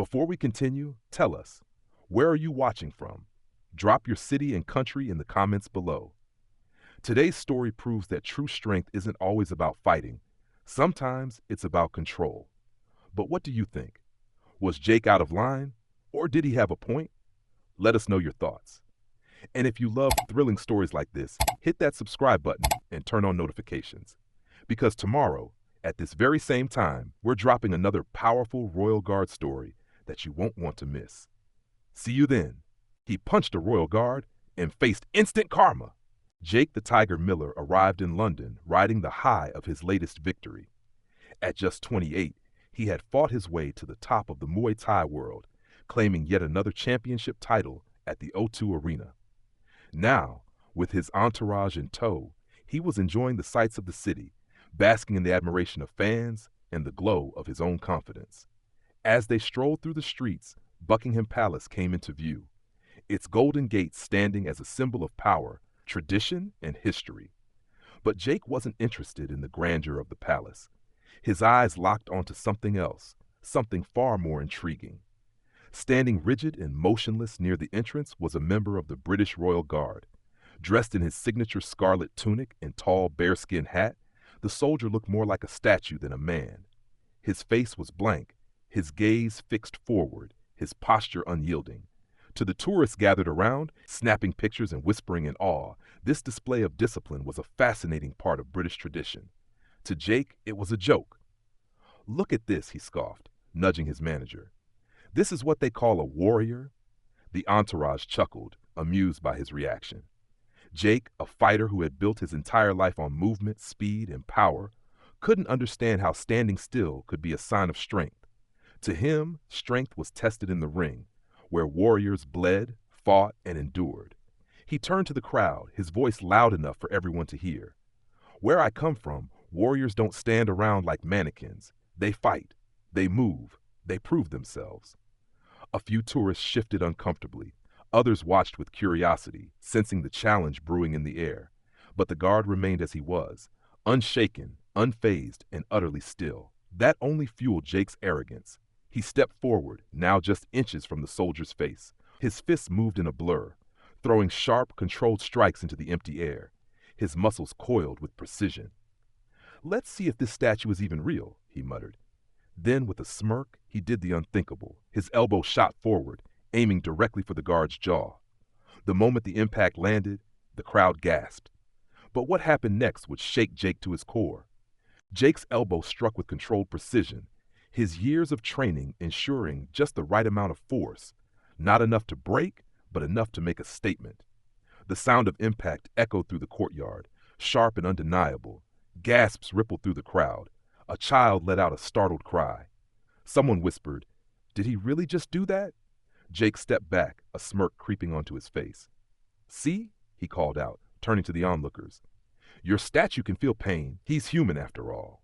Before we continue, tell us, where are you watching from? Drop your city and country in the comments below. Today's story proves that true strength isn't always about fighting. Sometimes it's about control. But what do you think? Was Jake out of line? Or did he have a point? Let us know your thoughts. And if you love thrilling stories like this, hit that subscribe button and turn on notifications. Because tomorrow, at this very same time, we're dropping another powerful Royal Guard story that you won't want to miss. See you then. He punched a Royal Guard and faced instant karma. Jake the Tiger Miller arrived in London riding the high of his latest victory. At just 28, he had fought his way to the top of the Muay Thai world, claiming yet another championship title at the O2 Arena. Now, with his entourage in tow, he was enjoying the sights of the city, basking in the admiration of fans and the glow of his own confidence. As they strolled through the streets, Buckingham Palace came into view, its golden gates standing as a symbol of power, tradition, and history. But Jake wasn't interested in the grandeur of the palace. His eyes locked onto something else, something far more intriguing. Standing rigid and motionless near the entrance was a member of the British Royal Guard. Dressed in his signature scarlet tunic and tall bearskin hat, the soldier looked more like a statue than a man. His face was blank, his gaze fixed forward, his posture unyielding. To the tourists gathered around, snapping pictures and whispering in awe, this display of discipline was a fascinating part of British tradition. To Jake, it was a joke. "Look at this," he scoffed, nudging his manager. "This is what they call a warrior?" The entourage chuckled, amused by his reaction. Jake, a fighter who had built his entire life on movement, speed, and power, couldn't understand how standing still could be a sign of strength. To him, strength was tested in the ring, where warriors bled, fought, and endured. He turned to the crowd, his voice loud enough for everyone to hear. "Where I come from, warriors don't stand around like mannequins. They fight, they move, they prove themselves." A few tourists shifted uncomfortably. Others watched with curiosity, sensing the challenge brewing in the air. But the guard remained as he was, unshaken, unfazed, and utterly still. That only fueled Jake's arrogance. He stepped forward, now just inches from the soldier's face. His fists moved in a blur, throwing sharp, controlled strikes into the empty air. His muscles coiled with precision. "Let's see if this statue is even real," he muttered. Then, with a smirk, he did the unthinkable. His elbow shot forward, aiming directly for the guard's jaw. The moment the impact landed, the crowd gasped. But what happened next would shake Jake to his core. Jake's elbow struck with controlled precision, his years of training ensuring just the right amount of force, not enough to break, but enough to make a statement. The sound of impact echoed through the courtyard, sharp and undeniable. Gasps rippled through the crowd. A child let out a startled cry. Someone whispered, "Did he really just do that?" Jake stepped back, a smirk creeping onto his face. "See?" he called out, turning to the onlookers. "Your statue can feel pain. He's human after all."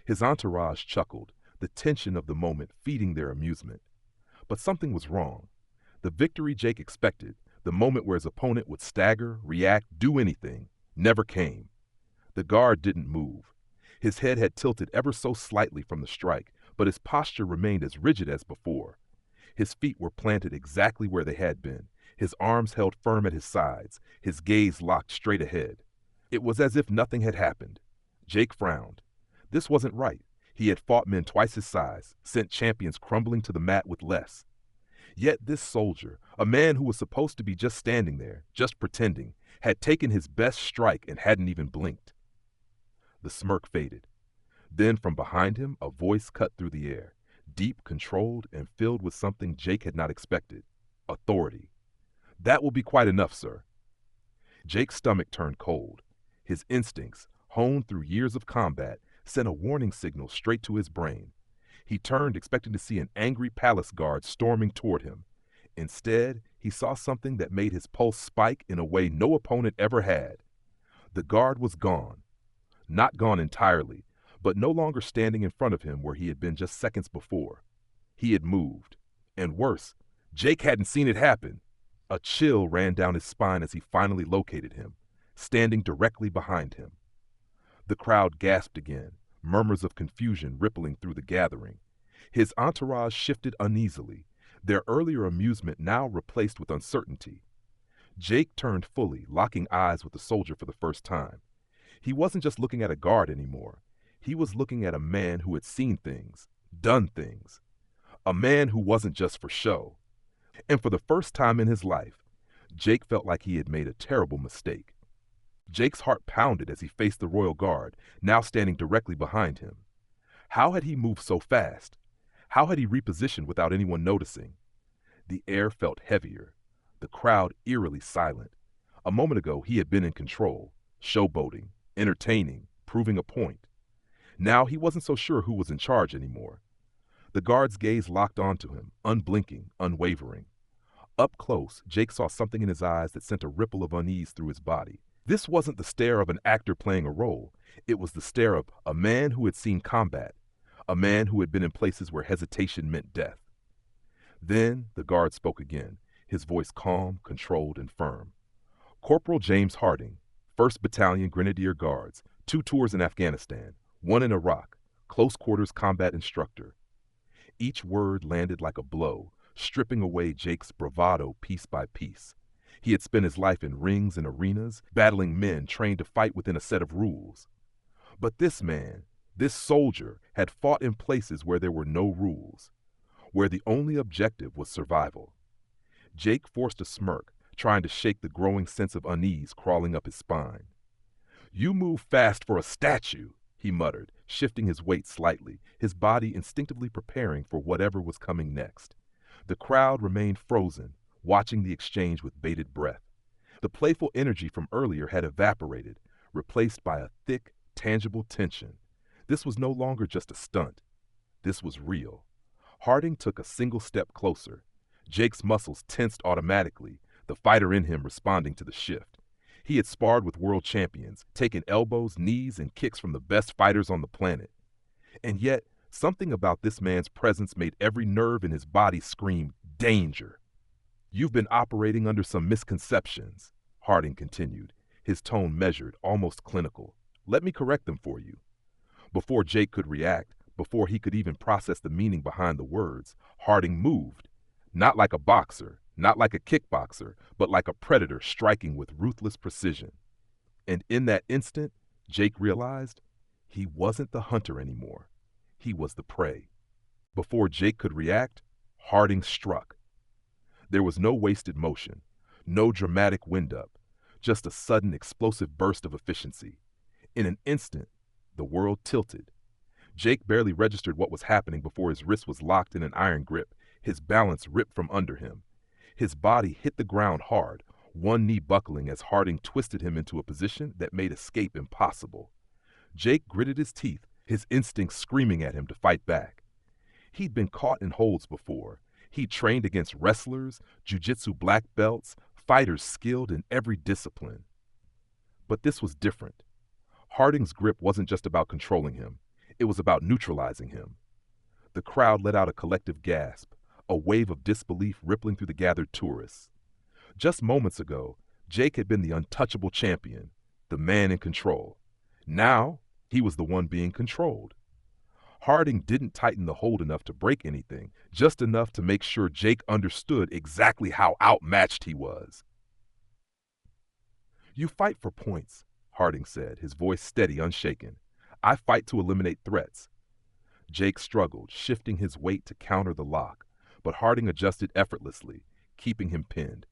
His entourage chuckled, the tension of the moment feeding their amusement. But something was wrong. The victory Jake expected, the moment where his opponent would stagger, react, do anything, never came. The guard didn't move. His head had tilted ever so slightly from the strike, but his posture remained as rigid as before. His feet were planted exactly where they had been, his arms held firm at his sides, his gaze locked straight ahead. It was as if nothing had happened. Jake frowned. This wasn't right. He had fought men twice his size, sent champions crumbling to the mat with less. Yet this soldier, a man who was supposed to be just standing there, just pretending, had taken his best strike and hadn't even blinked. The smirk faded. Then from behind him, a voice cut through the air, deep, controlled, and filled with something Jake had not expected. Authority. "That will be quite enough, sir." Jake's stomach turned cold. His instincts, honed through years of combat, sent a warning signal straight to his brain. He turned, expecting to see an angry palace guard storming toward him. Instead, he saw something that made his pulse spike in a way no opponent ever had. The guard was gone. Not gone entirely, but no longer standing in front of him where he had been just seconds before. He had moved. And worse, Jake hadn't seen it happen. A chill ran down his spine as he finally located him, standing directly behind him. The crowd gasped again, murmurs of confusion rippling through the gathering. His entourage shifted uneasily, their earlier amusement now replaced with uncertainty. Jake turned fully, locking eyes with the soldier for the first time. He wasn't just looking at a guard anymore. He was looking at a man who had seen things, done things. A man who wasn't just for show. And for the first time in his life, Jake felt like he had made a terrible mistake. Jake's heart pounded as he faced the royal guard, now standing directly behind him. How had he moved so fast? How had he repositioned without anyone noticing? The air felt heavier, the crowd eerily silent. A moment ago, he had been in control, showboating, entertaining, proving a point. Now he wasn't so sure who was in charge anymore. The guard's gaze locked onto him, unblinking, unwavering. Up close, Jake saw something in his eyes that sent a ripple of unease through his body. This wasn't the stare of an actor playing a role. It was the stare of a man who had seen combat, a man who had been in places where hesitation meant death. Then the guard spoke again, his voice calm, controlled, and firm. Corporal James Harding, 1st Battalion Grenadier Guards, 2 tours in Afghanistan, 1 in Iraq, close quarters combat instructor. Each word landed like a blow, stripping away Jake's bravado piece by piece. He had spent his life in rings and arenas, battling men trained to fight within a set of rules. But this man, this soldier, had fought in places where there were no rules, where the only objective was survival. Jake forced a smirk, trying to shake the growing sense of unease crawling up his spine. "You move fast for a statue," he muttered, shifting his weight slightly, his body instinctively preparing for whatever was coming next. The crowd remained frozen, watching the exchange with bated breath. The playful energy from earlier had evaporated, replaced by a thick, tangible tension. This was no longer just a stunt. This was real. Harding took a single step closer. Jake's muscles tensed automatically, the fighter in him responding to the shift. He had sparred with world champions, taken elbows, knees, and kicks from the best fighters on the planet. And yet, something about this man's presence made every nerve in his body scream, "Danger!" "You've been operating under some misconceptions," Harding continued, his tone measured, almost clinical. "Let me correct them for you." Before Jake could react, before he could even process the meaning behind the words, Harding moved. Not like a boxer, not like a kickboxer, but like a predator striking with ruthless precision. And in that instant, Jake realized he wasn't the hunter anymore. He was the prey. Before Jake could react, Harding struck. There was no wasted motion, no dramatic wind-up, just a sudden explosive burst of efficiency. In an instant, the world tilted. Jake barely registered what was happening before his wrist was locked in an iron grip, his balance ripped from under him. His body hit the ground hard, one knee buckling as Harding twisted him into a position that made escape impossible. Jake gritted his teeth, his instincts screaming at him to fight back. He'd been caught in holds before. He'd trained against wrestlers, jiu-jitsu black belts, fighters skilled in every discipline. But this was different. Harding's grip wasn't just about controlling him. It was about neutralizing him. The crowd let out a collective gasp, a wave of disbelief rippling through the gathered tourists. Just moments ago, Jake had been the untouchable champion, the man in control. Now, he was the one being controlled. Harding didn't tighten the hold enough to break anything, just enough to make sure Jake understood exactly how outmatched he was. "You fight for points," Harding said, his voice steady, unshaken. "I fight to eliminate threats." Jake struggled, shifting his weight to counter the lock, but Harding adjusted effortlessly, keeping him pinned.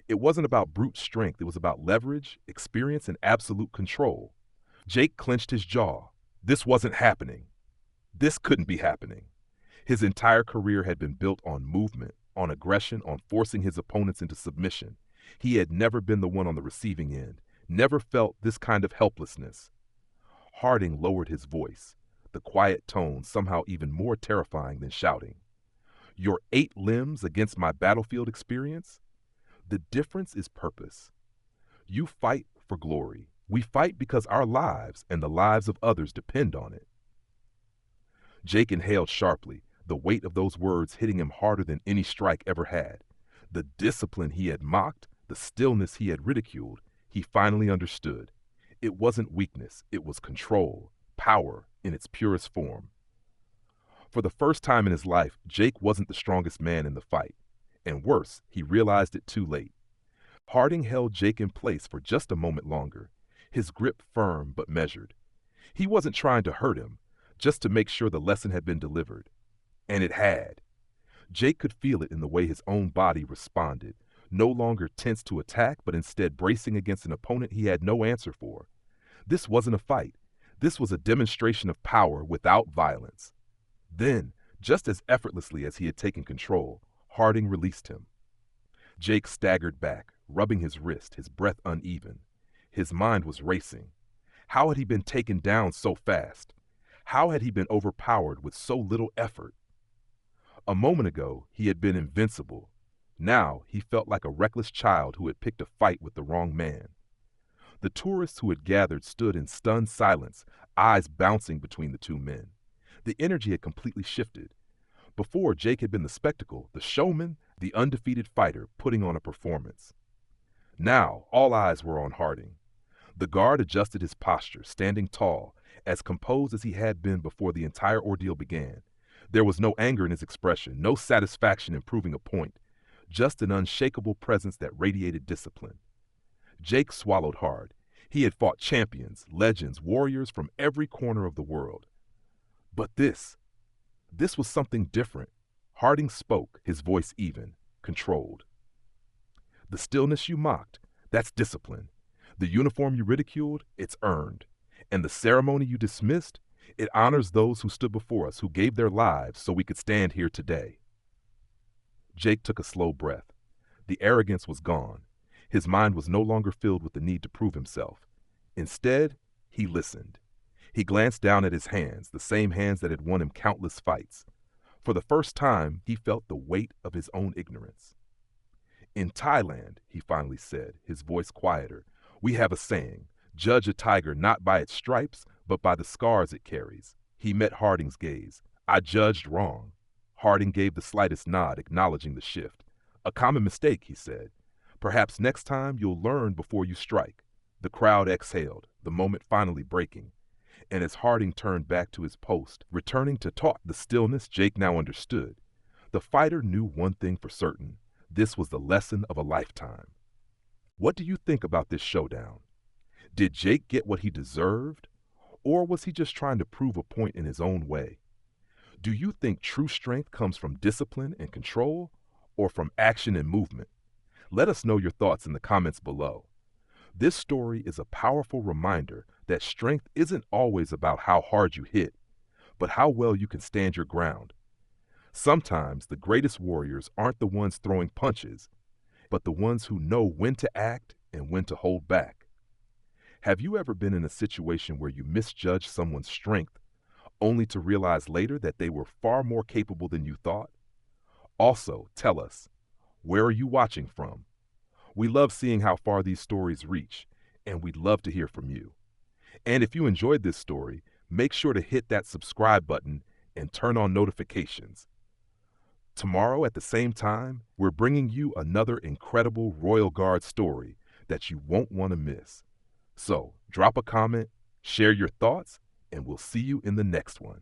It wasn't about brute strength, it was about leverage, experience, and absolute control. Jake clenched his jaw. This wasn't happening. This couldn't be happening. His entire career had been built on movement, on aggression, on forcing his opponents into submission. He had never been the one on the receiving end, never felt this kind of helplessness. Harding lowered his voice, the quiet tone somehow even more terrifying than shouting. "Your 8 limbs against my battlefield experience? The difference is purpose. You fight for glory. We fight because our lives and the lives of others depend on it." Jake inhaled sharply, the weight of those words hitting him harder than any strike ever had. The discipline he had mocked, the stillness he had ridiculed, he finally understood. It wasn't weakness, it was control, power in its purest form. For the first time in his life, Jake wasn't the strongest man in the fight. And worse, he realized it too late. Harding held Jake in place for just a moment longer, his grip firm but measured. He wasn't trying to hurt him, just to make sure the lesson had been delivered. And it had. Jake could feel it in the way his own body responded, no longer tense to attack, but instead bracing against an opponent he had no answer for. This wasn't a fight. This was a demonstration of power without violence. Then, just as effortlessly as he had taken control, Harding released him. Jake staggered back, rubbing his wrist, his breath uneven. His mind was racing. How had he been taken down so fast? How had he been overpowered with so little effort? A moment ago, he had been invincible. Now, he felt like a reckless child who had picked a fight with the wrong man. The tourists who had gathered stood in stunned silence, eyes bouncing between the two men. The energy had completely shifted. Before, Jake had been the spectacle, the showman, the undefeated fighter putting on a performance. Now, all eyes were on Harding. The guard adjusted his posture, standing tall, as composed as he had been before the entire ordeal began. There was no anger in his expression, no satisfaction in proving a point, just an unshakable presence that radiated discipline. Jake swallowed hard. He had fought champions, legends, warriors from every corner of the world. But this was something different. Harding spoke, his voice even, controlled. The stillness you mocked, that's discipline. The uniform you ridiculed, it's earned. And the ceremony you dismissed, it honors those who stood before us, who gave their lives so we could stand here today. Jake took a slow breath. The arrogance was gone. His mind was no longer filled with the need to prove himself. Instead, he listened. He glanced down at his hands, the same hands that had won him countless fights. For the first time, he felt the weight of his own ignorance. In Thailand, he finally said, his voice quieter, we have a saying, judge a tiger not by its stripes, but by the scars it carries. He met Harding's gaze. I judged wrong. Harding gave the slightest nod, acknowledging the shift. A common mistake, he said. Perhaps next time you'll learn before you strike. The crowd exhaled, the moment finally breaking. And as Harding turned back to his post, returning to taut the stillness Jake now understood, the fighter knew one thing for certain. This was the lesson of a lifetime. What do you think about this showdown? Did Jake get what he deserved? Or was he just trying to prove a point in his own way? Do you think true strength comes from discipline and control, or from action and movement? Let us know your thoughts in the comments below. This story is a powerful reminder that strength isn't always about how hard you hit, but how well you can stand your ground. Sometimes the greatest warriors aren't the ones throwing punches, but the ones who know when to act and when to hold back. Have you ever been in a situation where you misjudged someone's strength, only to realize later that they were far more capable than you thought? Also, tell us, where are you watching from? We love seeing how far these stories reach, and we'd love to hear from you. And if you enjoyed this story, make sure to hit that subscribe button and turn on notifications. Tomorrow at the same time, we're bringing you another incredible Royal Guard story that you won't want to miss. So, drop a comment, share your thoughts, and we'll see you in the next one.